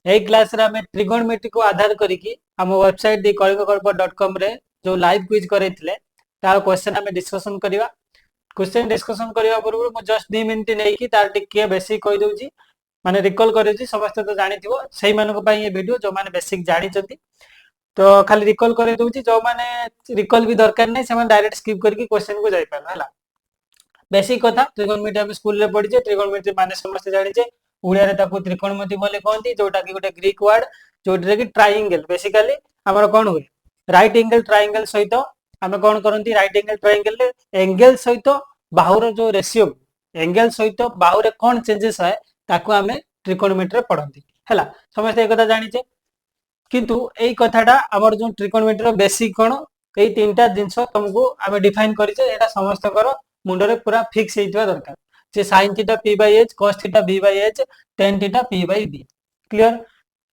यही क्लास रे हमें ट्रिगोनोमेट्री को आधार करिकी हम वेबसाइट दी कलिंगकल्प.com रे जो लाइव क्विज करैथिले तार क्वेश्चन हमें डिस्कशन करिवा। क्वेश्चन डिस्कशन करबा पूर्व मु जस्ट 2 मिनिट नै कि तार टिके बेसिक कहि दउची माने रिकॉल करैची समस्त तो जानिथिबो सेही मानको पई ये वीडियो जो माने बेसिक जानि चंती तो खाली रिकॉल करे दउची जो माने रिकॉल भी दरकार नै से माने डायरेक्ट स्किप करके क्वेश्चन को जाई पाला हला। बेसिक कथा ट्रिगोनोमेट्री हम स्कूल रे पढिचे ट्रिगोनोमेट्री माने समस्त जानिचे उड़िया रे ताको त्रिकोणमिति बोले कहंती जोटा कि गोटे ग्रीक वर्ड जोटे कि ट्रायंगल बेसिकली हमर कोन हुए राइट एंगल ट्रायंगल सहित हम कोन करंती राइट एंगल ट्रायंगल रे एंगल सहित बाहुर जो रेशियो एंगल सहित बाहुरे कोन चेंजेस है ताको हमें ट्रिकोनोमेट्री रे पढंती हला समस्त एक कथा जानिचे किंतु एई कथाटा हमर जो ट्रिकोनोमेट्री रो बेसिक कोन एई तीनटा जिंस तुमको हमें डिफाइन करिचे एटा समस्त कर मुंडरे पूरा फिक्स हेइतवा दरकार जे sin theta p by h cos theta v by h tan theta p by v clear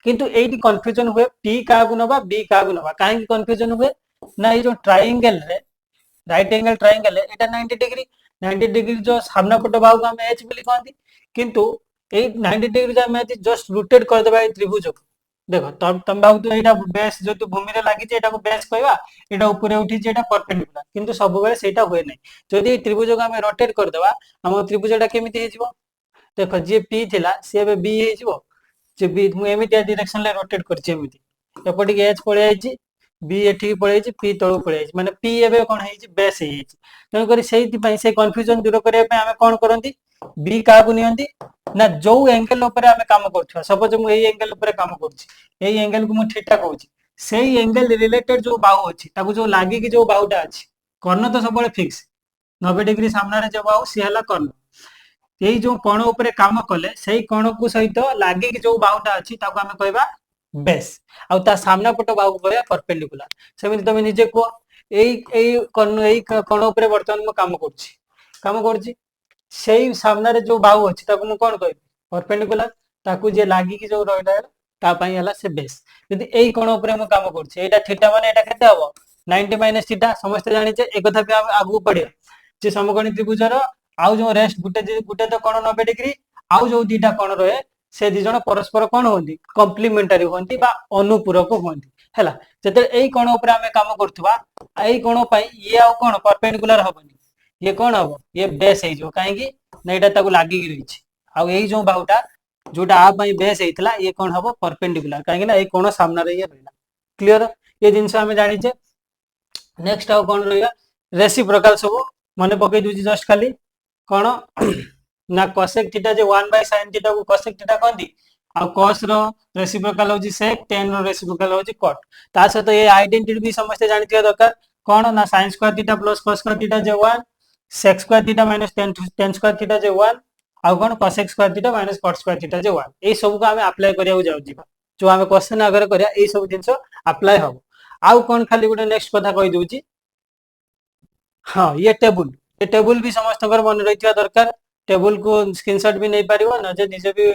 किंतु एटी कंफ्यूजन हुए p का गुण बा b का गुण बा काहे की कंफ्यूजन हुए ना ये जो ट्रायंगल रे राइट एंगल ट्रायंगल है एटा 90 डिग्री जो सामना पट बाहु को हम h बोली कहंती किंतु ए 90 डिग्री जो हम जस्ट रोटेट कर देबा ए त्रिभुज को देखो तम बाहु तो एटा बेस जो तो भूमि रे लागि जे एटा को बेस कहबा एटा ऊपर उठी जे एटा परपेंडिकुलर किंतु सब बेले सेटा हुए नै जदी त्रिभुज को हम रोटेट कर देबा हम त्रिभुजटा केमिति हे जिवो देखो जे p थिला से बे b हे जिवो जे b मु एमिति डायरेक्शन ले रोटेट करछि एमिति एपटी h पळे आइछि b एठी पळे आइछि p तळो पळे आइछि माने p एबे कोन हेछि बेस हे आइछि तन करी सेहि पई से कंफ्यूजन दूर करिया पई हमें कोन करंती b का को नियंती ना जो एंगल ऊपर हमें काम करथवा सपोज मु एई एंगल ऊपर काम करछि एई एंगल को मु थीटा कहूछि सेही एंगल रिलेटेड जो बाहु अछि ताको जो लागि कि जो बाहुटा अछि कर्ण तो सबले फिक्स 90 डिग्री सामना रे जो बाहु से हला कर्ण एई जो कोण ऊपर काम कले सेही कोण को सहित लागि कि जो बाहुटा अछि ताको हमें कहबा बेस आ ता सामना पट बाहु कहबा परपेंडिकुलर सेमिति तमे निजे को एई कोण ऊपर वर्तमान मु काम करछि सेही सामना रे जो बाहु अछि ताको मु कोन कहबी परपेंडिकुलर ताको जे लागि कि जो रहला ता पई हला से बेस यदि एई कोण ऊपर मु काम करछि एटा थीटा माने एटा केते हबो 90 माइनस थीटा समस्त जानि छे एक कथा पे हम आगु पढे जे समकोणी त्रिभुजर आउ जो रेस्ट गुटे तो कोण 90 डिग्री आउ जो दीटा कोण रहे से दि जण परस्पर कोण होंती कॉम्प्लीमेंटरी होंती बा अनुपूरक होंती हैला जते एई कोण ऊपर हमें काम करथुवा एई कोण पई ये आउ कोण परपेंडिकुलर होबनी ये कोण हबो ये बेस हे जो काहे कि नेटा ताको लागि कि रही छी आउ एई जो बाहुटा जोटा आ पई बेस हेतला ये कोण हबो परपेंडिकुलर काहे कि ना एई कोण सामना रे ये रहला क्लियर ये जिंस हमें जानि छे नेक्स्ट आउ कोण रहला रेसिप्रोकल सब मने पकई दुची जस्ट खाली कोण ना cosec थीटा जे 1 by sin थीटा को cosec थीटा कहंती आ cos रो रेसिप्रोकल होची sec tan रो रेसिप्रोकल होची cot ता से तो ये आइडेंटिटी भी समझते जानिथिया दरकार कोण ना sin square theta plus cos square theta जे 1 sec square theta minus tan square theta जे 1 आ कोण cosec square theta minus cot square theta जे 1 ए सब को हमें अप्लाई करिया जाउ जीवा जो हमें क्वेश्चन अगर करिया ए सब जिंस अप्लाई हो आउ कोण खाली गुटे नेक्स्ट कथा कहि दोची हां ये टेबल भी समस्त मन रहिथिया दरकार टेबल को स्क्रीनशॉट भी नहीं पारिबो न जे निजे भी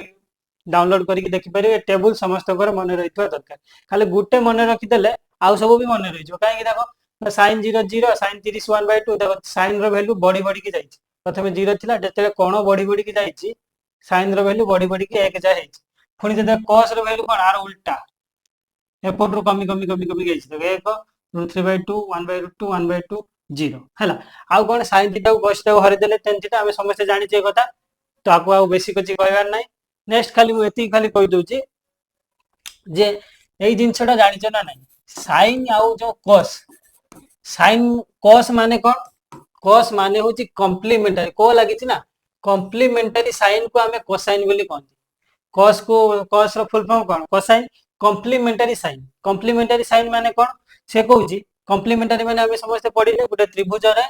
डाउनलोड करके देखि पारिबो टेबल समस्त मन रहिथिया दरकार खाली गुटे मन रखि देले आउ सब भी मन रहि जो काहे कि देखो sin 0 0 sin 30 1/2 देखो sin रो वैल्यू बढ़ी बढ़ी के जाईछि प्रथमे 0 थिला जते कोण बढ़ी बढ़ी के जाईछि sin रो वैल्यू बढ़ी बढ़ी के 1 जाय हेछि पुनी जते cos रो वैल्यू कोन आर उल्टा एपट रो कमी कमी कमी कमी गेछि देखो 1 3/2 1/2 1/2 0 हैला आउ कोन sin थीटा को cos थीटा को हरि देले tan थीटा हम समस्त जानि छै कथा तो आपको आउ बेसी कुछ कहबार नै नेक्स्ट खाली मु एती खाली कहि दोची जे एई जिंसटा जानि छ ना नै sin आउ जो cos माने कोन cos माने होची कॉम्प्लीमेंटरी को लागि छी ना कॉम्प्लीमेंटरी sin को हमें cosine बोली कहंती cos रो फुल फॉर्म कोन cosine कॉम्प्लीमेंटरी sin माने कोन से कहूची कॉम्प्लीमेंटरी माने हमें समस्त पढिले गुटे त्रिभुज रे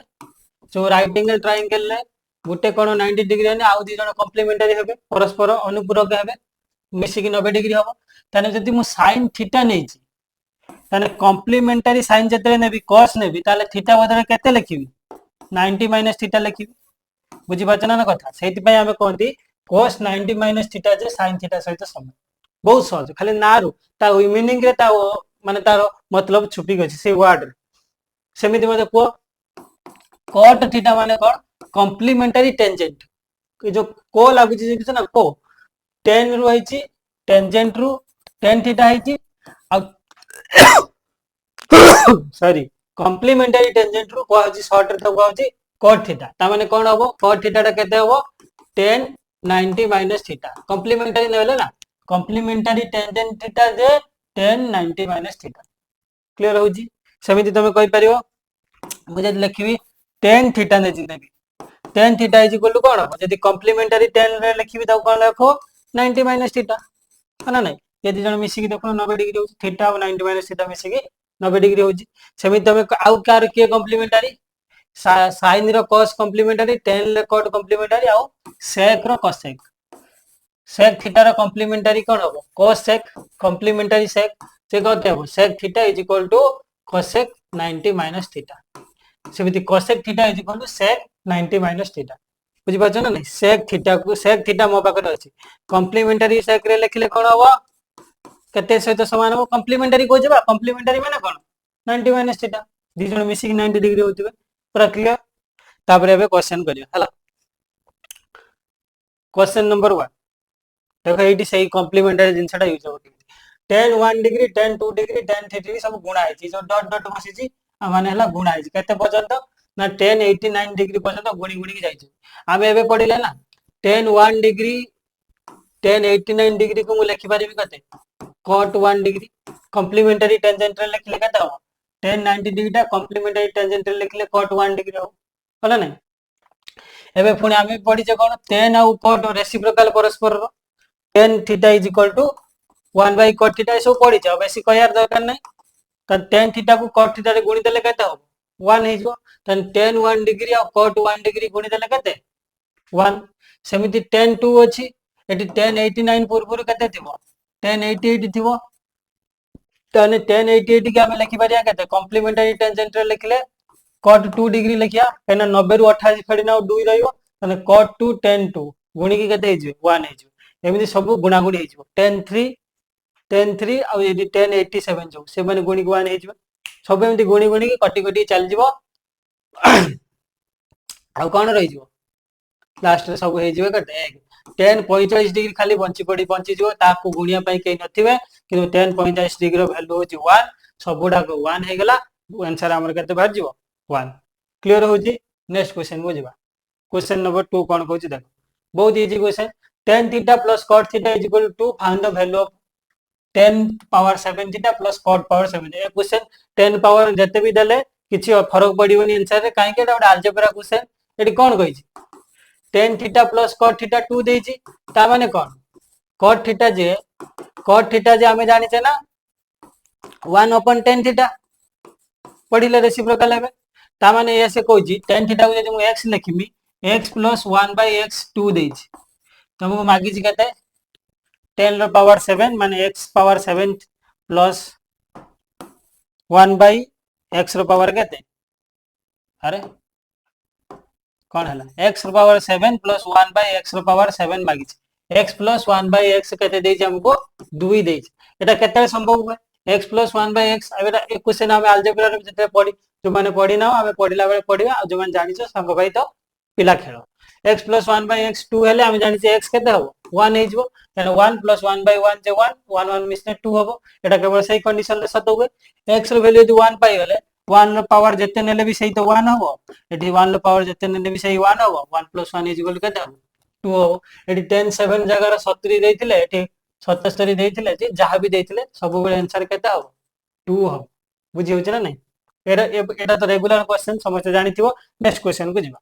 जो राइट एंगल ट्रायंगल रे गुटे कोण 90 डिग्री ने आउ दि जण कॉम्प्लीमेंटरी हेबे परस्पर अनुपूरक हेबे मिसी कि 90 डिग्री हबो तने जदि मु sin थीटा नै छी तने कॉम्प्लीमेंटरी sin जते नेबी cos नेबी ताले थीटा बदले केते लिखिबी 90 माइनस थीटा लिखिबी बुझि पाछना ना कथा सेति पय हमें कहंती cos 90 माइनस थीटा जे sin थीटा सहित समान बहुत सहज खाली नारू ता मीनिंग रे ता माने तार मतलब छुपी गछि से वर्ड सेमिति मते को cot थीटा माने कोन कॉम्प्लीमेंटरी टेंजेंट जो को लागु छी ना को tan रु होइछि टेंजेंट रु tan थीटा है सॉरी कॉम्प्लीमेंटरी टेंजेंट रू को होची शॉर्ट रे को होची cot थीटा ता माने कोन हबो cot थीटा टा केते हबो tan 90 माइनस थीटा कॉम्प्लीमेंटरी लेले ना कॉम्प्लीमेंटरी टेंजेंट थीटा जे tan 90 माइनस थीटा क्लियर होची समिति तमे कहि परियो मुझे लिखिबी tan थीटा ने जिनेबी tan theta is equal to कोन हबो यदि कॉम्प्लीमेंटरी tan रे लिखिबी त कोन लिखो 90 माइनस थीटा है ना यदि जन मिसिकी देखो 90 डिग्री होची थीटा और 90 माइनस थीटा मिसिकी 90 डिग्री होची सेमि तमे आउ कार के कॉम्प्लीमेंटरी sin रो cos कॉम्प्लीमेंटरी tan रे cot कॉम्प्लीमेंटरी आउ sec रो cosec sec थीटा रो कॉम्प्लीमेंटरी कोन हबो cos sec कॉम्प्लीमेंटरी sec से कहते हबो sec theta is equal to cosec 90 minus theta सेमिति cosec theta is equal to sec 90 minus theta बुझि पाछन ना sec थीटा को sec थीटा मो पाकर अछि कॉम्प्लीमेंटरी sec रे लिखले कोन हबो केते सहित समान हो कॉम्प्लीमेंटरी को जेबा कॉम्प्लीमेंटरी माने कोन 90 माइनस थीटा दी जण मिसिक 90 डिग्री होतिबे पूरा क्लियर तापर एबे क्वेश्चन करियो हला क्वेश्चन नंबर 1 देखो एटी सही कॉम्प्लीमेंटरी जिंसटा यूज हो tan 1 degree tan 2 degree tan 3 degree सब गुणा आइछि जो डॉट डॉट बसी छि आ माने हला गुणा आइछि केते पर्यंत ना tan 89 डिग्री पर्यंत गुणी गुणी की जाइछि आमे एबे पढिले ना tan 1 डिग्री tan 89 डिग्री को मु लिखि पारिबी कते cot 1 डिग्री कॉम्प्लीमेंटरी टेंजेंट रे लिखले केते हो tan 90 डिग्री टा कॉम्प्लीमेंटरी टेंजेंट रे लिखले cot 1 डिग्री हो होला नै एबे पुणी आमे पढि जे कोन tan आ cot रेसिप्रोकल परस्पर रो tan theta is equal to 1 by cot theta सब पढि छ बेसी कहयार दरकार नै त tan थीटा को cot थीटा रे गुणी देले केते हो 1 हे जो तन tan 1 डिग्री आ cot 1 डिग्री गुणी देले केते 1 सेमिति tan 2 अछि एटी tan 89 पूर्व केते थिबो tan 88 थिबो तने tan 88 के हमें लिखि परिया केते कॉम्प्लीमेंटरी टेंजेंट रे लिखले cot 2 डिग्री लिखिया एना 90 रु 28 फेडी ना 2 रहियो तने cot 2 tan 2 गुणी की केते हिजो 1 हिजो एमिति सब गुणा गुणी हिजो tan 3 आ यदि tan 87 जो से माने गुणी 1 हिजो सब एमिति गुणी गुणी की कटि कटि चल जिवो आ कोन रहि जिवो लास्ट रे सब हे जिवो केते tan 45 डिग्री खाली बंची जो ताको गुणिया पई के नथिबे किंतु tan 45 डिग्री रो वैल्यू होची 1 सबुडा को 1 हे गेला आंसर हमर केते बाहर जिवो 1 क्लियर होची नेक्स्ट क्वेश्चन को जिबा क्वेश्चन नंबर 2 कोन कहूची देखो बहुत easy question tan theta plus cot theta is equal to find the value of tan power 7 theta plus cot power 7 ए क्वेश्चन 10 पावर जते भी देले किछि फरक पडिबनी आंसर रे काहे के एटा अलजेब्रा क्वेश्चन एटी कोन कहिछि tan theta plus cot theta 2 देछि ता माने कोन cot थीटा जे हमें जानि छै ना 1 अपन tan थीटा पढिले रेसिप्रोकल हेबे ता माने ऐसे कहछि tan थीटा को जे मु x लिखिमी x प्लस 1 बाय x 2 देछि तुमको मागी छि कते 10 रो पावर 7 माने x पावर 7 प्लस 1 बाय x रो पावर केते अरे कोन हला x रो पावर 7 प्लस 1 बाय x रो पावर 7 मागी छि x प्लस 1 बाय x केते देछि हमको 2 देछि एटा केते संभव है x प्लस 1 बाय x एटा एक क्वेश्चन हम अलजेब्रा रे जते पढी जो माने पढी ना हमें पढिला बेले पढिबा आ जो माने जानि छ संग भाई तो पिला खेलो x प्लस 1 बाय x 2 हेले हम जानि छ x केते हो 1 हे जबो यानी 1 प्लस 1 बाय 1 जे 1 1 1 मिसने 2 हबो एटा केवल सही कंडीशन रे सत होबे x रो वैल्यू यदि 1 पाई गेले 1 रो पावर जते नेले भी सही तो 1 हबो एठी 1 रो पावर जते नेले भी सही 1 हबो 1 प्लस 1 इज इक्वल केते हबो 2 हबो एठी 10 7 जगह रे 70 देथिले एठी 77 देथिले जे जहां भी देथिले सब बेले आंसर केते हबो 2 हबो बुझि होछ ना नै एटा तो रेगुलर क्वेश्चन समझ जानिथिबो नेक्स्ट क्वेश्चन को जिबा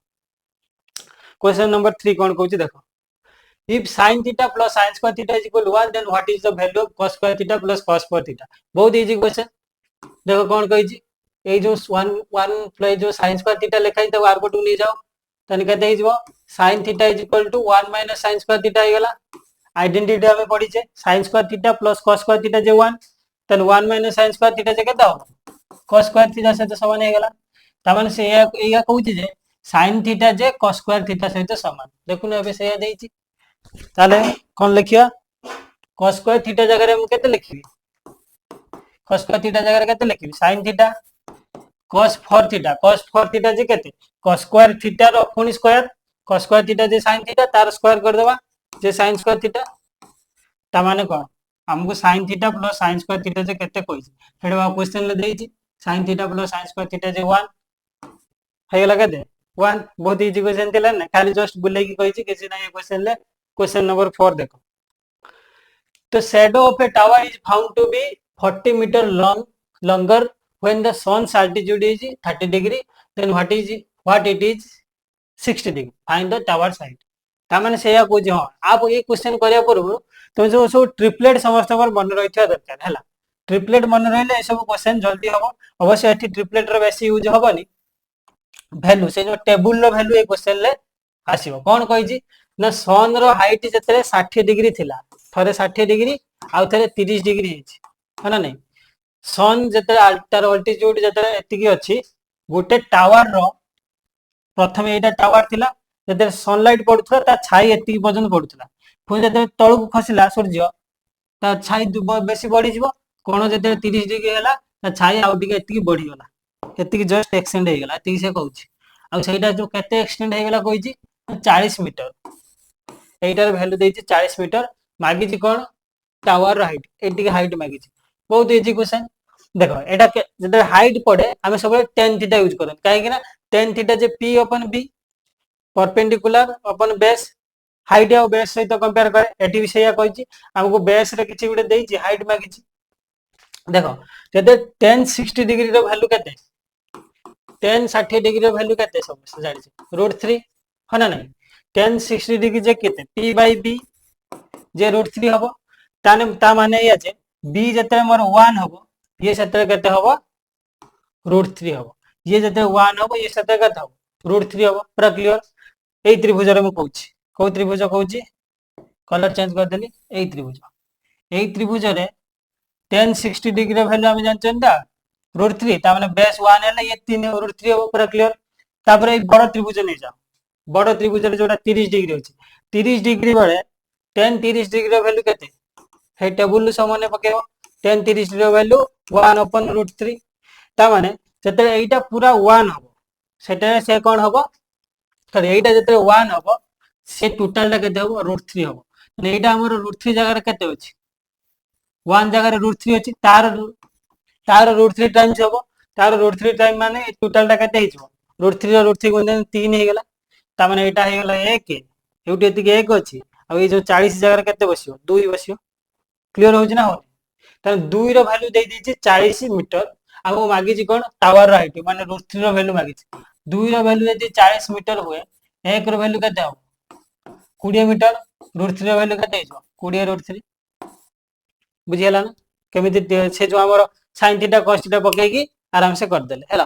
क्वेश्चन नंबर 3 कोन कहूची देखो if sin theta plus sin square theta is equal to 1 then what is the value of cos square theta plus cos square theta बहुत इजी क्वेश्चन देखो कौन कहिजी ए जो 1 1 plus जो sin square theta लिखाई त are पटू नहीं जाओ तने कहते ही जो sin theta is equal to 1 minus sin square theta आइगला आइडेंटिटी हमें पड़ी छे sin square theta plus cos square theta जे 1 तन 1 minus sin square theta जे केता हो cos square theta से तो समान आइगला त माने से या कहूची जे sin theta जे cos square theta से तो समान देखु न अबे से या देइची ताले कौन लिखिया cos square थीटा जगह रे हम केते लिखिबी cos square थीटा जगह रे केते लिखिबी sin थीटा cos 4 थीटा जे केते cos square थीटा रो पुनी स्क्वायर cos square थीटा जे sin थीटा तार स्क्वायर कर देबा जे sin square थीटा ता माने कोन हमको sin theta plus sin square theta जे केते कहिछि हेडा क्वेश्चन ले देछि sin theta plus sin square theta जे 1 हे लगा दे 1 बहुत इजी क्वेश्चन थिला ना खाली जस्ट बुले की कहिछि किछि ना ये क्वेश्चन ले क्वेश्चन नंबर 4 देखो the shadow of a tower is found to be 40 meter longer when the sun's altitude is 30 degree then what it is 60 degree find the tower side ता माने सेया कोजि हां आप ये क्वेश्चन करिया परबो तुम जो ट्रिपलेट समस्त पर मन रहिथा दरकार हैला ट्रिपलेट मन रहले ए सब क्वेश्चन जल्दी हबो अवश्य एठी ट्रिपलेट रो बेसी यूज हबनी वैल्यू से जो टेबुल रो वैल्यू ए क्वेश्चन ले आसीबो कोन कहिजी ना सन रो हाइट जतरे 60 डिग्री थिला थरे 60 डिग्री आउ थरे 30 डिग्री हिची हना नै सन जतरे अल्टर अल्टीट्यूड जतरे एतिकी अछि गोटे टावर रो प्रथम एटा टावर थिला जतरे सनलाइट पडुथला ता छाई एतिकी पर्यंत पडुथला पुन जतरे तळु खसिला सूर्य ता छाई बेसी बढ़ी जिवो कोन जतरे 30 डिग्री हैला ता छाई आउ टिके एतिकी बढ़ी गला एतिकी जस्ट एक्सटेंड हे गला एतिकी से कहउछि आ सेटा जो केते एक्सटेंड हे गला कहिछि 40 मीटर एटार वैल्यू देछि 40 मीटर मागी छि कोन टावर हाइट एटिके हाइट मागी छि बहुत इजी क्वेश्चन देखो एटा जते हाइट पड़े हमें सब tan थीटा यूज करन काहे कि ना tan थीटा जे p अपन b perpendicular upon base height और बेस सहित कंपेयर करे एटी भी सेया कहिछि हमको बेस रे किछि गुडे देछि हाइट मागी छि देखो जते tan 60 डिग्री रो वैल्यू केते tan 60 डिग्री रो वैल्यू केते सब जानि छि √3 हना नै tan 60 डिग्री जे केते p by b जे √3 हबो ताने ता माने या जे b जते मोर 1 हबो ये सते केते हबो √3 हबो ये जते 1 हबो ये सते केते हबो √3 हबो पूरा क्लियर एई त्रिभुज रे म कहूछि को त्रिभुज कहूछि कलर चेंज कर देली एई त्रिभुज रे tan 60 डिग्री रो वैल्यू हम जानछन ता √3 ता माने बेस 1 हैला ये 3 √3 हबो पूरा क्लियर तापर एई बड़ त्रिभुज नै जाओ बड़ त्रिभुज रे जोटा 30 डिग्री अछि 30 डिग्री बेले tan 30 डिग्री रो वैल्यू केते हे टेबुल समान पकेबो tan 30 डिग्री रो वैल्यू 1 अपन √3 ता माने जते एइटा पूरा 1 हबो सेटे से कोन हबो तो एइटा जते 1 हबो से टोटल टा केते हबो √3 हबो ने एइटा हमर √3 जगह रे केते अछि 1 जगह रे √3 अछि तार √3 टाइम्स हबो तार √3 टाइम माने टोटल टा केते हिजबो √3 रो √3 गुणन 3 हे गेला ता माने एटा हे गेला 1 एउटी एतिके 1 अछि आ ए जो 40 जगह रे केते बसियो 2 बसियो क्लियर होछि ना हो त 2 रो वैल्यू दे दी छि 40 मीटर आ वो मागी छि कोन टावर रो हाइट माने √3 रो वैल्यू मागी छि 2 रो वैल्यू यदि 40 मीटर हुए 1 रो वैल्यू केते हो 20 मीटर √3 रो वैल्यू केते हिजो 20 √3 बुझियला ना केमिति से जो हमर sin थीटा cos थीटा पके की आराम से कर देले हैला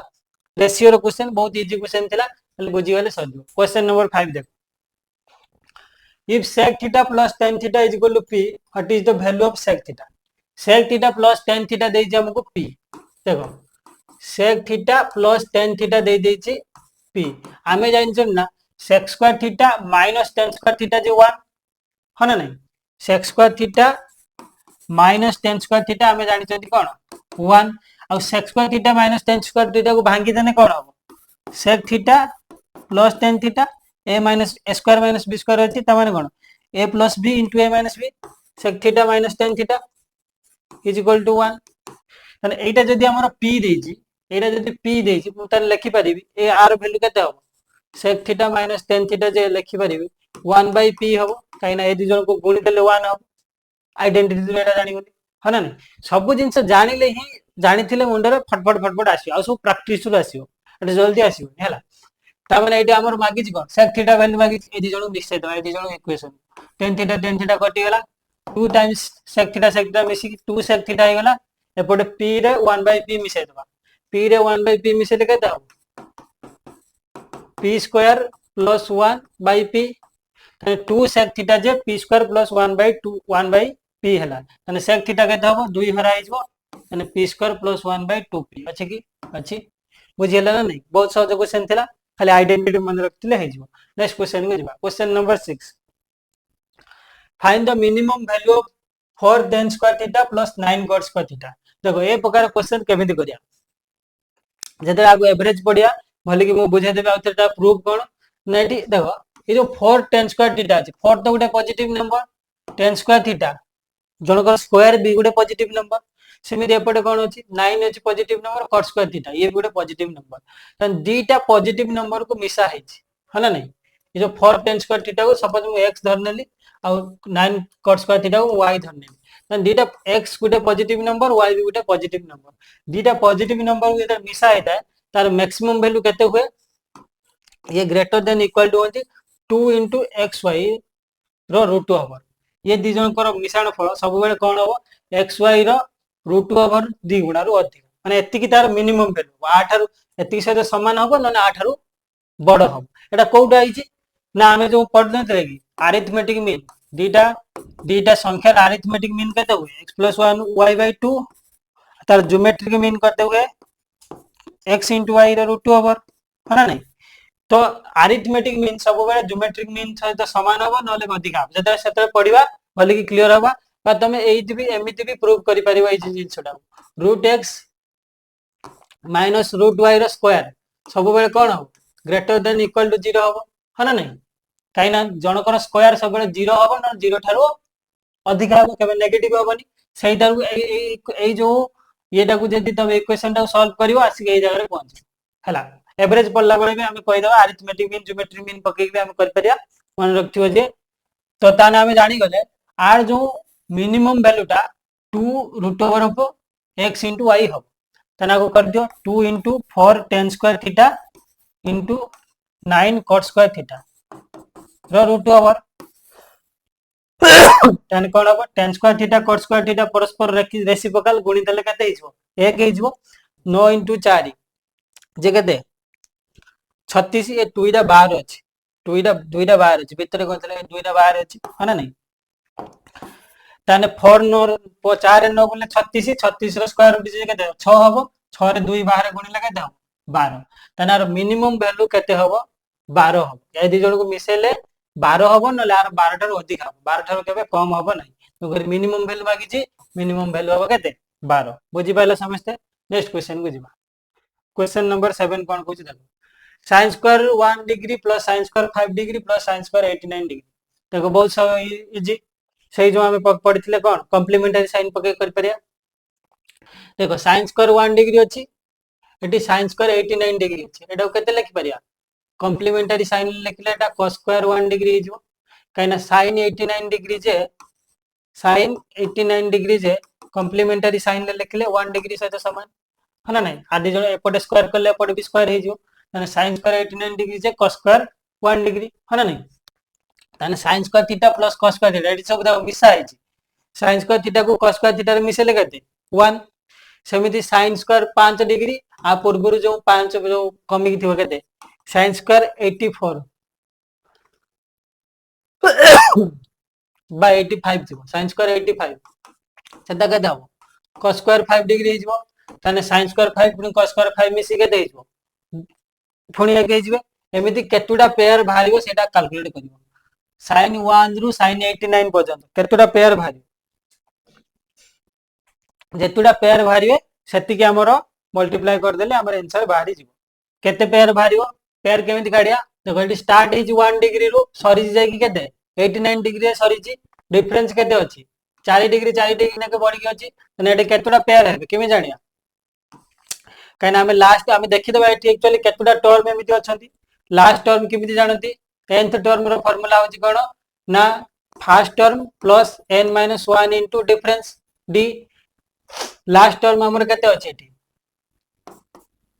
रेशियो रो क्वेश्चन बहुत इजी क्वेश्चन थिला बुझी गले सजो क्वेश्चन नंबर 5 देखो if sec theta plus tan theta is equal to p what is the value of sec theta sec theta plus tan theta दे जे हमको p देखो sec theta plus tan theta दे दे छी p हमें जानि छ ना sec square theta minus tan square theta जे 1 ह ना नहीं sec square theta minus tan square theta हमें जानि छ कोन 1 और sec square theta minus tan square theta को भांगी देने कोन हो sec theta plus tan theta a minus a square minus b square अछि त माने कोन a plus b into a minus b sec theta minus tan theta is equal to 1 तने एटा जदी हमर p देछि एटा जदी p देछि मु त लिखि परिबी ए r वैल्यू केते हो sec theta minus tan theta जे लिखि परिबी 1 by p हबो काइना ए दि जन को गुणी देले 1 हबो आइडेंटिटी एटा जानि गली हना नै सब जिंस जानिले ही जानिथिले मुंडरे फटफट आसीयो आ सब प्रैक्टिस रु आसीयो एटा जल्दी आसीयो हैला ता माने एटा हमर मागी छि कोन sec थीटा वैल्यू मागी छि ए दि जण मिक्स दबा ए दि जण इक्वेशन tan थीटा कटि गेला 2 टाइम्स sec थीटा मिसी 2 sec थीटा हे गेला एपटे p रे 1 by p मिसे दबा p रे 1 by p मिसे केते हो p square plus 1 by p तने 2 sec theta J p square plus 1 by p हला तने sec थीटा केते हो 2 हरा हिजबो तने p square plus 1 by 2p अछि की अछि बुझियला ना नहीं बहुत सहज क्वेश्चन थिला खाली आइडेंटिटी मन रखतिले हे जिवो नेक्स्ट क्वेश्चन में जिबा question number 6 find the minimum value of 4 tan square theta plus 9 cot square theta देखो ए प्रकार क्वेश्चन केमिति करिया जदे आगु एवरेज पडिया भले कि मु बुझे देबे आउतरटा प्रूफ कोन नेटी देखो ये जो 4 tan स्क्वायर थीटा अछि 4 तो गुटे positive number tan square theta जनकर स्क्वायर भी गोटे पॉजिटिव नंबर सेमिति एपटे कौन अच्छी 9 अच्छी positive number cut square theta ये गोटे पॉजिटिव नंबर दीटा पॉजिटिव नंबर को मिसा है ना नहीं ये जो 4 tan स्क्वायर थीटा को सपोज मु x धर नेली आ 9 cot स्क्वायर थीटा को y धर नेली दीटा x गोटे पॉजिटिव नंबर y भी गोटे पॉजिटिव नंबर दीटा पॉजिटिव नंबर को जेता मिसा होता है तार मैक्सिमम वैल्यू केते हुए ये ग्रेटर देन इक्वल टू होती 2 into xy रो रूट ओवर ये दी जनकर मिश्रण फल सब बेले कौन हम एक्स वाई रूट ओवर 2 गुणा रु अधिक माने एतिकी तार मिनिमम वैल्यू आठारु एतिकी सहित समान हम न आठारु बड़ हम एटा कोउटा आइछि ना हमें जो पढ़ने थे कि अरिथमेटिक मीन दीटा दीटा संख्या अरिथमेटिक मीन केते हुए x + 1 y / 2 तार ज्योमेट्रिक मीन करते हुए x * y रो रूट ओवर है ना नहीं तो अरिथमेटिक मीन सब बेले ज्योमेट्रिक मीन सहित समान हम नले अधिक हम जते सेते पढिबा भले कि क्लियर हबा बा तमे एइति भी एमिति भी प्रूव करि परिबा ए जिंसटा √x - √y रो स्क्वायर सब बेले कोन हो ग्रेटर देन इक्वल टू 0 हो है ना नहीं कहीं ना जनकर स्क्वायर सब बेले 0 हो ना 0 ठारो अधिक हो केबे नेगेटिव होबनी सेइटा ए जो येटा को जदी तमे इक्वेशन टा सॉल्व करिवो आसी ए जगह रे पहुंच हला एवरेज पढ़ला बेले भी हमें कहि दबा अरिथमेटिक मीन ज्योमेट्रिक मीन पकई भी हम कर परिया मन रखथियो जे तो ताने हमें जानी गले आर जो मिनिमम वैल्यू टा 2 √x * y हो तना को कर दियो 2 * 4 tan square theta into 9 cot square theta रो रूट ओवर tan कोन हो tan square theta cot square theta परस्पर रेसिप्रोकल गुणी देले कते हिजबो 1 हिजबो 9 * 4 जे कते 36 ये 2टा बाहर अछि 2टा बाहर अछि भीतर कोतले 2टा बाहर अछि है ना नहीं ताने 4 9 4 9 बोले 36 36 रो स्क्वायर रूट जे केते 6 हबो 6 रे 2 बाहर गुणी लगे दो 12 ताने आर मिनिमम वैल्यू केते हबो 12 हबो ए दी जण को मिसेले 12 हबो नले आर 12 ठारो अधिक हबो 12 ठारो केबे कम हबो नहीं तो घर मिनिमम वैल्यू मागी छी मिनिमम वैल्यू हबो केते 12 बुझी पाइलो समझते नेक्स्ट क्वेश्चन को जिबा क्वेश्चन नंबर 7 कोन कहू छी देखो sin square 1 degree plus sin square 5 degree plus sin square 89 degree देखो बहुत इजी सही जो हमें पढ़िथिले कोन कॉम्प्लीमेंटरी साइन पके कर परिया देखो sin स्क्वायर 1 डिग्री अछि एटी sin स्क्वायर 89 डिग्री अछि एटा केते लिखि परिया कॉम्प्लीमेंटरी साइन लिखले एटा cos स्क्वायर 1 डिग्री हिजो काइना sin 89 डिग्री जे sin 89 डिग्री जे कॉम्प्लीमेंटरी साइन लिखले 1 डिग्री सहित समान है ना नहीं आदि जण एपटे स्क्वायर करले एपटे भी स्क्वायर हिजो ताने sin स्क्वायर 89 डिग्री जे cos स्क्वायर 1 डिग्री है ना नहीं ताने sin square theta plus cos square theta eighty सब मिसा है sin स्क्वायर थीटा को cos स्क्वायर थीटा रे मिसेले केते 1 सेमिति sin स्क्वायर 5 डिग्री आ पूर्व जो 5 जो कमी थिबो केते sin स्क्वायर 84 बाय 85 थिबो sin स्क्वायर 85 सेटा केते हबो cos स्क्वायर 5 डिग्री हिजबो ताने sin स्क्वायर 5 पुनी cos स्क्वायर 5 मिसी केते हिजबो पुनी एक हिजबे एमिति केतुडा पेयर भारिबो सेटा कैलकुलेट करिवो sin 1 रु sin 89 पर्यंत केतुडा पेयर भारी जेतुडा पेयर भारिबे सेति के हमरो मल्टीप्लाई कर देले हमर आंसर बाहरी जिवो केते पेयर भारिबो पेयर केमिति काढिया देखो एटी स्टार्ट हिज 1 डिग्री रु सरी जाय कि केते 89 डिग्री रे सरी जी डिफरेंस केते अछि 4 डिग्री नेके बढ़ी के अछि तने एटी केतुडा पेयर हेबे केमि जानिया काइना हमें लास्ट हमें देखि दबा एटी एक्चुअली केतुडा टर्म एमिति अछंती लास्ट टर्म केमिति जानंती nth टर्म रो फार्मूला होची कोन ना first term plus n - 1 into difference d last term हमर केते अछि एटी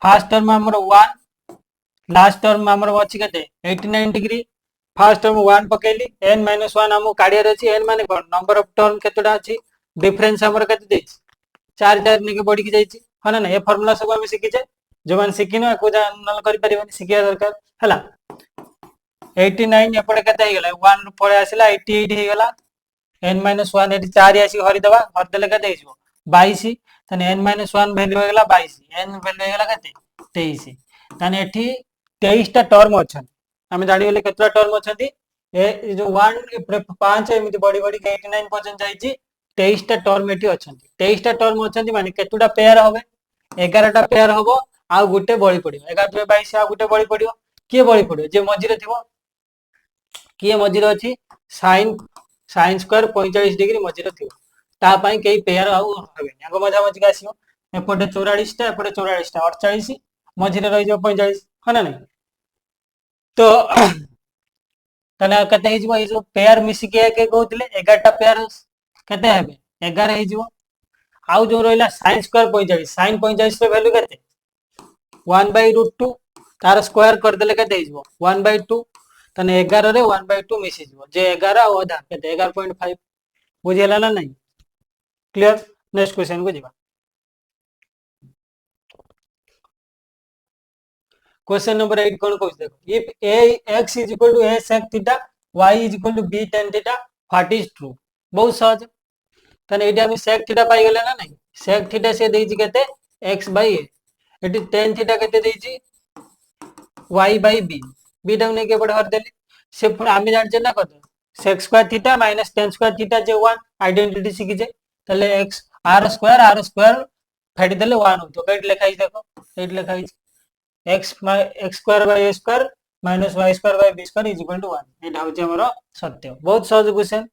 फर्स्ट टर्म हमर 1 लास्ट टर्म हमर अछि केते 89 डिग्री फर्स्ट टर्म 1 पकेली n - 1 हम काढिया रे अछि n माने कोन नंबर ऑफ टर्म केतुडा अछि डिफरेंस हमर केते देछि 4 4 नेके बढ़ी के जाइछि है ना ये फार्मूला सब हम सिखि जे जो मान सिखिनो को जानल करि परिबनी सिखिया दरकार हला 89 एपटे केते हे गेला 1 रु पळे आसिला 88 हे गेला n - 1 एटी 4 आसी हरि दबा हर देले केते हिजो 22 तने n - 1 वैल्यू हे गेला 22 n वैल्यू हे गेला केते 23 तने एठी 23 टा टर्म अछन हम जानि गेले केतरा टर्म अछंती ए जो 1 5 एमिति बड़ी बड़ी 89 पर्यंत जाइछि 23 टा टर्म एठी अछंती 23 टा टर्म अछंती माने केतुडा पेयर होबे 11 टा पेयर होबो आ गुटे बळी पडियो 11 पे 22 आ गुटे बळी पडियो के बळी पडियो जे मझिरे थिबो के मझिरे अछि sin स्क्वायर 45 डिग्री मझिरे थिबो ता पई केई पेयर आउ हेबेनी आगो मजा मजी आसीओ एपटे 44 टा एपटे 44 टा 48 मझिरे रहि जो 45 हना नहीं तो तने कते हे जिवो ए जो पेयर मिसी के कहउतले 11 टा पेयर कते हेबे 11 हे जिवो आउ जो रहिला sin स्क्वायर 45 sin 45 रे वैल्यू कते 1/√2 तार स्क्वायर कर देले कते हे जिवो 1/2 तने 11 रे 1/2 मिसी जिवो जे 11 आ आधा कते 11.5 बुझियला ना नहीं क्लियर नेक्स्ट क्वेश्चन को जिबा क्वेश्चन नंबर 8 कोन कहू देखो if x is equal to a sec theta y is equal to b tan theta what is true बहुत सहज तने एटी हम sec theta पाई गेले ना नहीं sec theta से देइछि केते x by a eighty tan theta केते देइछि y by b b down ने के पड़ हर देले से आमे जान ना कत sec square theta minus tan square theta जे 1 आइडेंटिटी सिखि जे तले x r स्क्वायर फेडी देले 1 हो तो कैट लिखाइ देखो कैट लिखाइ x square by a square minus y square by b square is equal to 1 एटा होचे हमर सत्य बहुत सहज क्वेश्चन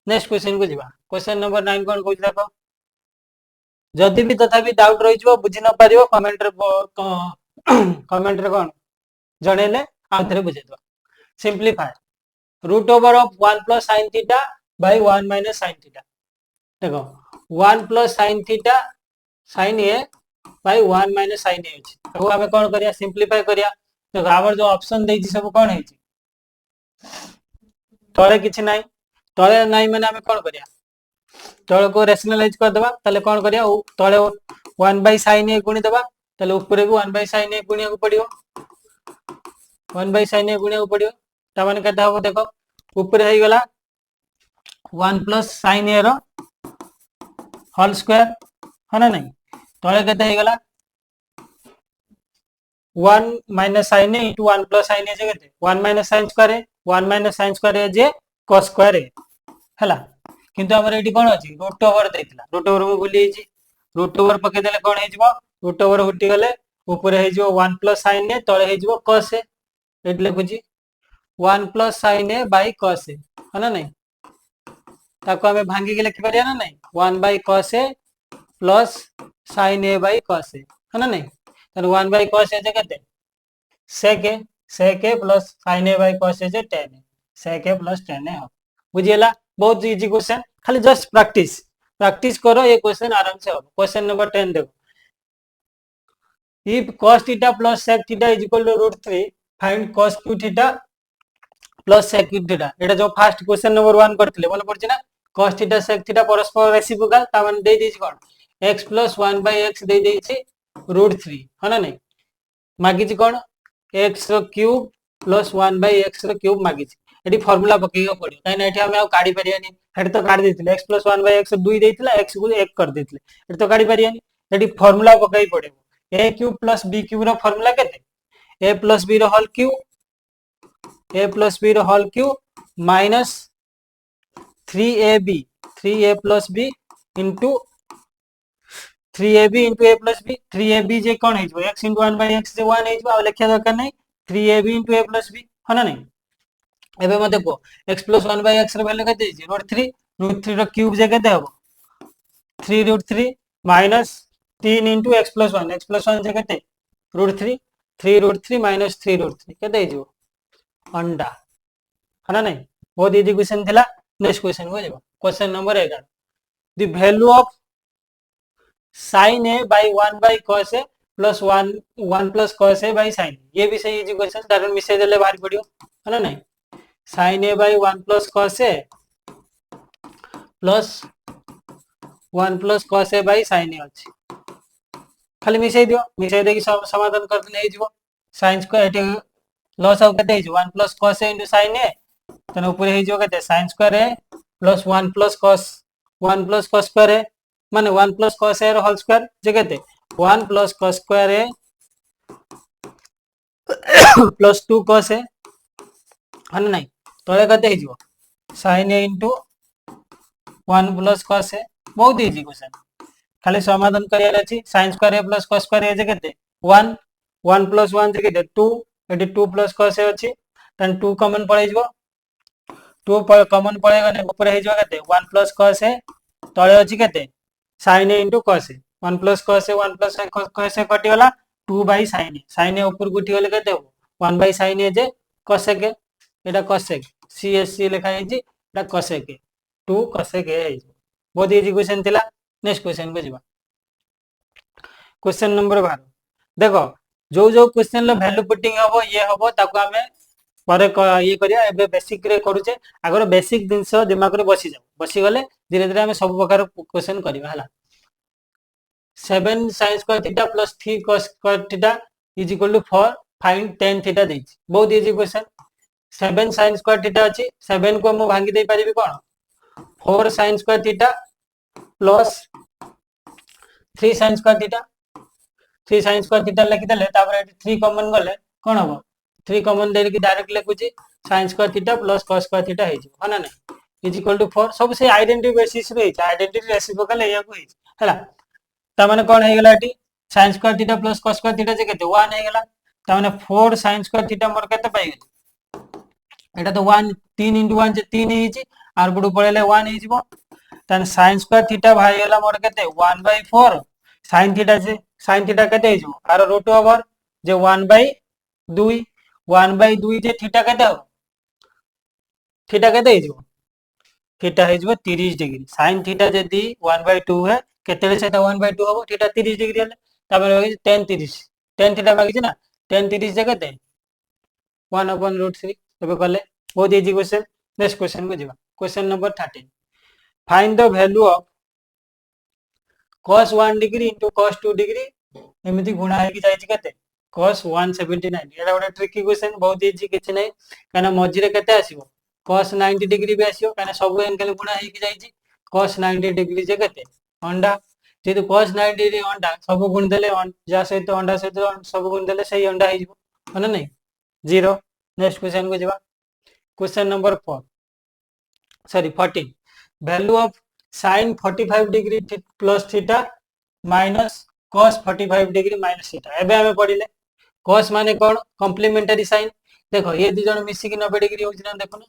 नेक्स्ट क्वेश्चन को जिबा क्वेश्चन नंबर 9 कोन कहू देखो जदि भी तथापि डाउट रहि जिवो बुझि न पारिबो कमेंट रे कोन जणेले आउथरे बुझे दो simplify root over of 1 plus sin theta by 1 minus sin theta देखो 1 plus sin theta sin a by 1 minus sin a अछि तो हमें कोन करिया सिंपलीफाई करिया देखो हमर जो ऑप्शन देछि सब कोन हेछि तळे किछि नाही तळे नाही माने हमें कोन करिया तळे को रैशनलाइज कर देबा तले कोन करिया तळे 1 बाय sin a गुणी देबा तले ऊपर भी 1 बाय sin a गुणिया को पड़ियो 1 बाय sin a गुणिया को पड़ियो ता माने कता हो देखो ऊपर हे गेला 1 प्लस sin a रो होल स्क्वायर हना नहीं तळे कते हे गेला 1 minus sin a into 1 plus sin a जे कते 1 माइनस sin स्क्वायर है 1 माइनस sin स्क्वायर है जे cos स्क्वायर है हला किंतु हमर एटी कोन अछि रूट ओवर देथिला रूट ओवर को भूली छि रूट ओवर पके देले कोन हे जिवो रूट ओवर हुटी गले ऊपर हे जिवो 1 प्लस sin a तळे हे जिवो cos a एटले बुझी 1 plus sin a by cos a हना नहीं ताको हमें भांगी के लिखि परिया ना नहीं 1 by cos a plus sin a by cos a हना नहीं तने 1 बाय cos a जे कते sec a plus sin a by cos a जे tan a sec a plus tan a हो बुझियला बहुत इजी क्वेश्चन खाली जस्ट प्रैक्टिस करो ये क्वेश्चन आराम से हो क्वेश्चन नंबर 10 देखो if cos theta plus sec theta is equal to √3 find cos q theta plus sec q theta एटा जो फर्स्ट क्वेश्चन नंबर 1 करथिले बोल पड़छि ना cos theta sec theta परस्पर रेसिप्रोकल ता माने दे देछि कोन x plus 1 by x दे देछि √3 हना नहीं मागी छि कोन x रो क्यूब प्लस 1 by x रो क्यूब मागी छि एटी फार्मूला पकेइयो पड़ियो काई ना एटी हम आ काढी परियानी हेड तो काढी देथिले x plus 1 by x 2 देथिला x को 1 कर देथिले एटी तो काढी परियानी एटी फार्मूला पकेइ पड़ियो a cube plus b cube रो फार्मूला केते a plus b रो whole cube a plus b रो whole cube minus 3a plus b into 3ab into a plus b 3ab जे कोन हे जो x into 1 by x जे 1 हे जो आ लिखिया दरकार नै 3ab into a plus b हना नै एबे म देखो x plus 1 by x रो वैल्यू कते छै √3 रो क्यूब जे कते हबो 3√3 माइनस 3 into x plus 1 जे कते √3 3√3 माइनस 3√3 कते हे जो अंडा हना नै बहुत इजी क्वेश्चन थिला नेक्स्ट क्वेश्चन को जेबो question number 11 the value of sin a by 1 by cos a plus 1 plus cos a by sin ये भी सही इजी क्वेश्चन डायरेक्ट मिसे देले बाहर पड़ियो है ना नहीं sin a by 1 plus cos a plus 1 plus cos a by sin a अछि खाली मिसे दियो मिसे देकी समाधान कर देले हे जिवो sin स्क्वायर एटे लॉस आउ कते हे जो 1 plus cos a into sin a तने ऊपर हे जो कते sin स्क्वायर a plus 1 plus cos square a माने 1 plus cos a रो होल स्क्वायर जे कते 1 plus cos square a plus 2 cos a हन नहीं तळे कते हे जिवो sin a into 1 plus cos a बहुत इजी क्वेश्चन खाली समाधान करियार अछि sin स्क्वायर a plus cos square a जे कते 1 plus 1 जे कते 2 एटी 2 plus cos a अछि तन 2 कॉमन पड़े जिवो 2 कॉमन पड़े गने ऊपर हे जिवो कते 1 plus cos a तले अछि केते sin a into cos a 1 plus cos a 1 plus cos a कटि गला 2 by sin a sin a ऊपर गुटी गले केते हो 1 by sin a J cos a के एटा cos a c s c लिखा है जी एटा cos a के 2 cos a के है बहुत इजी क्वेश्चन थिला नेक्स्ट क्वेश्चन को जिबा क्वेश्चन नंबर 12 देखो जो जो क्वेश्चन लो वैल्यू पुटिंग हबो ये हबो ताको हमें पर ये करिया एबे बेसिक रे करूचे अगर बेसिक जिंस दिमाग रे बसी गले धीरे धीरे हमें सब प्रकार क्वेश्चन करबा हला 7 sin square theta plus 3 cos square theta is equal to 4 find tan theta देछि बहुत easy question 7 sin square theta अछि 7 को हम भांगी दे परिबी कोन 4 sin square theta plus 3 sin square theta 3 sin square theta लिखि देले तापर 3 कॉमन गले कोन हबो 3 कॉमन दे के डायरेक्ट लिखुची sin square theta plus cos square theta हे हो ना नहीं इज इक्वल टू 4 सब से आइडेंटिटी बेसिस रे आइडेंटिटी रेसिप्रोकल एया को हे हला ता माने कोन हे गला एटी sin square theta plus cos square theta जे केते 1 हे गला ता माने 4 sin स्क्वायर थीटा मोर केते पाइ गेल एटा तो 1 3 1 जे 3 हे छि आर गुडू पळेले 1 हे जिवो तन sin स्क्वायर थीटा भाई गेला मोर केते 1/4 sin थीटा जे sin थीटा केते हे जिवो आर रूट ओवर जे 1/2 1/2 जे थीटा केते हो थीटा केते हे जिवो थीटा हे जिवो 30 डिग्री sin थीटा जदी 1/2 है केते सेटा 1/2 हो थीटा 30 डिग्री हले तापर tan 30 tan थीटा मागिछ ना tan 30 जे केते 1/√3 तबे कले बहुत इजी क्वेश्चन नेक्स्ट क्वेश्चन को जिबा question number 13 find the value of cos 1 degree into cos 2 degree एमिति गुणा है कि जाई केते cos 179 एटा गोटे ट्रिकी क्वेश्चन बहुत इजी किछ नै काना मझिरे केते आसीबो cos 90 डिग्री भी आसीबो काना सब एंगल गुणा है कि जाई cos 90 डिग्री जे केते अंडा जेतु cos 90 डिग्री अंडा सब गुण देले जा सहित अंडा सहित सब गुण देले सही अंडा है जिवो माने नै 0 नेक्स्ट क्वेश्चन को जिबा question number 4 sorry 14 value of sin 45 degree plus theta minus cos 45 degree minus theta एबे हमें पढिले cos माने कोन कॉम्प्लीमेंटरी साइन देखो ये दि जण मिसी कि 90 डिग्री होछि ना देखो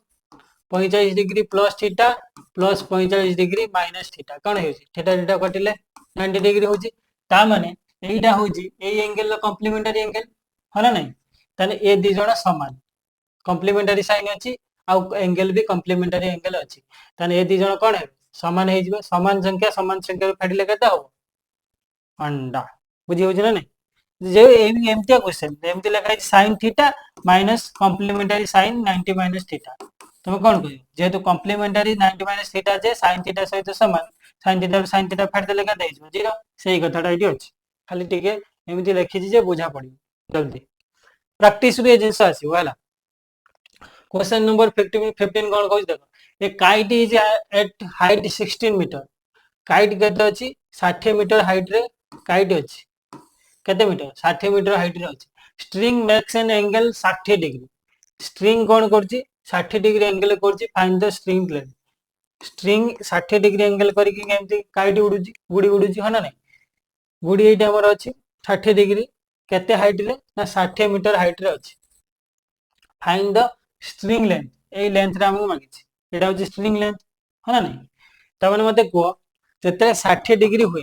45 degree plus theta plus 45 degree minus theta कोन होछि थीटा थीटा कटिले 90 डिग्री होछि ता माने एइटा होछि एई एंगल लो कॉम्प्लीमेंटरी एंगल हला नै ताने ए दि जण समान कॉम्प्लीमेंटरी साइन अछि आ एंगल भी कॉम्प्लीमेंटरी एंगल अछि ताने ए दि जण कोन है समान हे जिवे समान संख्या फेडिले केते हो अंडा बुझी होछि ना नै जे एमतिया क्वेश्चन एमति लिखा है sin theta minus complementary sin 90 minus theta तुम कोन कहियो जेतु कॉम्प्लीमेंटरी 90 माइनस थीटा जे sin थीटा सहित समान sin थीटा फेड देले केते हिजो 0 सेही कथाटा इटी अछि खाली टिके एमति लिखि जे बुझा पड़ी जल्दी प्रैक्टिस रे जिंस आसी होला क्वेश्चन नंबर 15 कोन कहै देखो a kite is at height 16 metre kite केते अछि 60 मीटर हाइट रे काइट अछि केते मीटर 60 मीटर हाइट रे अछि string makes an angle 60 degree string कोन करछि 60 डिग्री एंगल करछि find the string length string 60 degree angle करी कि केमति काइट उडुछि गुडी उडुछि हना नै गुडी एटा हमर अछि 60 डिग्री केते हाइट रे ना 60 मीटर हाइट रे अछि find the string length A length रे हमहु मागिछि एटा होछि स्ट्रिंग लेंथ हना नै त माने मते को जते 60 डिग्री हुए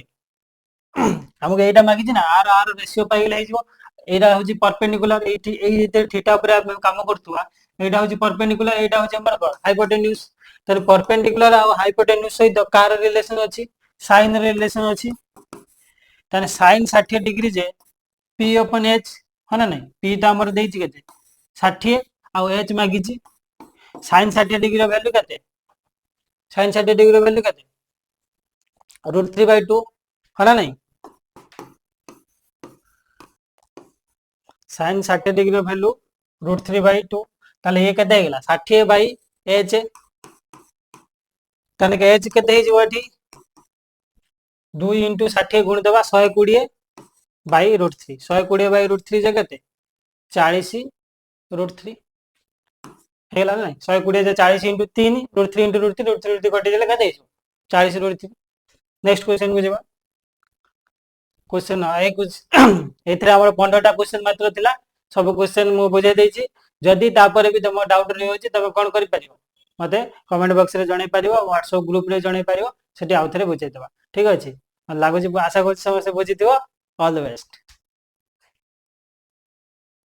हमको एटा मागिछि ना आर आर रेशियो पाइ गेले हिजो एटा होछि परपेंडिकुलर एठी एई जे थीटा ऊपर हम काम करतुवा एटा होछि परपेंडिकुलर एटा होछि हमर हाइपोटेन्यूज त परपेंडिकुलर आ हाइपोटेन्यूज सहित कार रिलेशन अछि साइन रिलेशन अछि तने साइन 60 डिग्री जे p अपन h हना नै p त हमर देछि केते 60 आ h मागिछि साइन 60 डिग्री रो वैल्यू केते साइन 60 डिग्री रो वैल्यू केते √3/2 हना नै साइन 60 डिग्री रो वैल्यू √3/2 ताले ये केते हेगला 60/h तने के h केते हे जिवो एठी 2 * 60 गुण देबा 120 बाई √3 120 बाई √3 जे केते 40 √3 हेला नै 120 जे 40 * 3 √3 * √3 √3 कटि गेले केते हिजो 40 √3 नेक्स्ट क्वेश्चन को जेबा क्वेश्चन ए कुछ एथरे हमर 15 टा क्वेश्चन मात्र थिला सब क्वेश्चन मु बुझाई देछि जदी तापर भी तुम डाउट रहि होछि तबे कोन करि परिबो मते कमेंट बॉक्स रे जणाई परिबो व्हाट्सएप ग्रुप रे जणाई परिबो ସେଠି ଆଉ ଥରେ ବୁଝେଇଦବା। ଠିକ ଅଛି, ଲାଗୁଛି, ଆଶା କରୁଛି ସମସ୍ତେ ବୁଝିଥିବ। All the best.